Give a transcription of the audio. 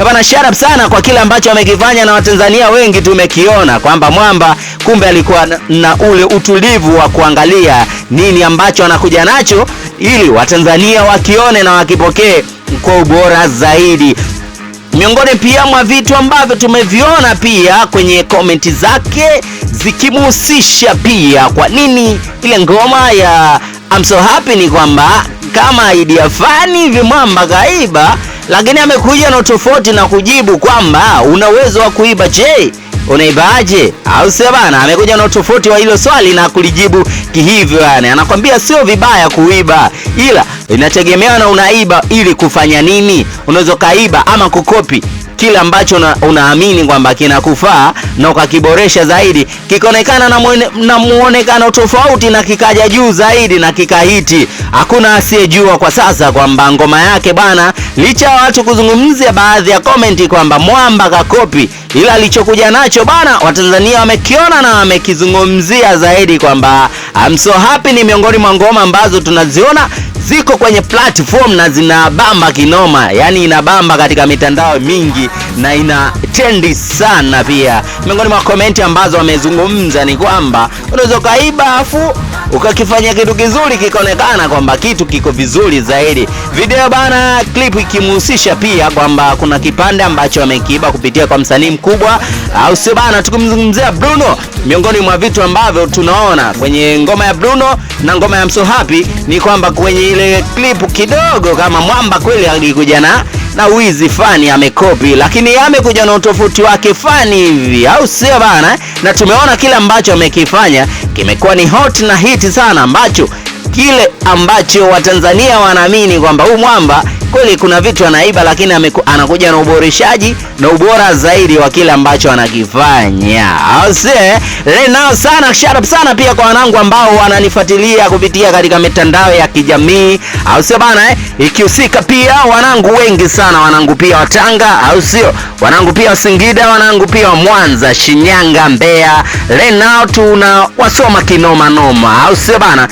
Bana, shout out sana kwa kile ambacho amekifanya na Watanzania wengi tumekiona kwamba Mwamba kumbe alikuwa na ule utulivu wa kuangalia nini ambacho anakuja nacho ili Watanzania wakione na wakipokee kwa ubora zaidi. Miongoni pia mwa vitu ambavyo tumeviona pia kwenye komenti zake zikimhusisha pia kwa nini ile ngoma ya I'm so happy ni kwamba kama idea fani hivi Mwamba kaiba, lakini amekuja na tofauti na kujibu kwamba una uwezo wa kuiba. Je, unaibaje? Au sio bana? Amekuja na tofauti wa hilo swali na kulijibu kihivyo, yani anakwambia sio vibaya kuiba, ila inategemea na unaiba ili kufanya nini. Unaweza kaiba ama kukopi kile ambacho unaamini kwamba kinakufaa na ukakiboresha zaidi, kikaonekana na muonekano tofauti na kikaja juu zaidi na kikahiti. Hakuna asiyejua kwa sasa kwamba ngoma yake bana, licha ya watu kuzungumzia baadhi ya komenti kwamba Mwamba kakopi, ila alichokuja nacho bana Watanzania wamekiona na wamekizungumzia zaidi kwamba I'm so happy ni miongoni mwa ngoma ambazo tunaziona ziko kwenye platform na zinabamba kinoma, yani inabamba katika mitandao mingi na ina trendi sana pia. Miongoni mwa komenti ambazo wamezungumza ni kwamba unaweza kaiba afu ukakifanya kitu kizuri kikaonekana kwamba kitu kiko vizuri zaidi. Video bana, clip ikimhusisha pia kwamba kuna kipande ambacho amekiiba kupitia kwa msanii mkubwa, au sio bana? Tukimzungumzia Bruno, miongoni mwa vitu ambavyo tunaona kwenye ngoma ya Bruno na ngoma ya I'm so happy ni kwamba kwenye ile clip kidogo kama Mwamba kweli alikuja na wizi fani amekopi, lakini amekuja na utofauti wake fani hivi, au sio bana? Na tumeona kile ambacho amekifanya kimekuwa ni hot na hit sana, ambacho kile ambacho Watanzania wanaamini kwamba huyu Mwamba kweli kuna vitu anaiba, lakini anakuja na uboreshaji na ubora zaidi wa kile ambacho anakifanya. Au sio? Nao sana shout out sana pia kwa wanangu ambao wananifuatilia kupitia katika mitandao ya kijamii. Au sio bana? Ikihusika pia wanangu wengi sana, wanangu pia wa Tanga, au sio? Wanangu pia wa Singida, wanangu pia wa Mwanza, Shinyanga, Mbeya. Nao tuna wasoma kinoma noma. Au sio bana?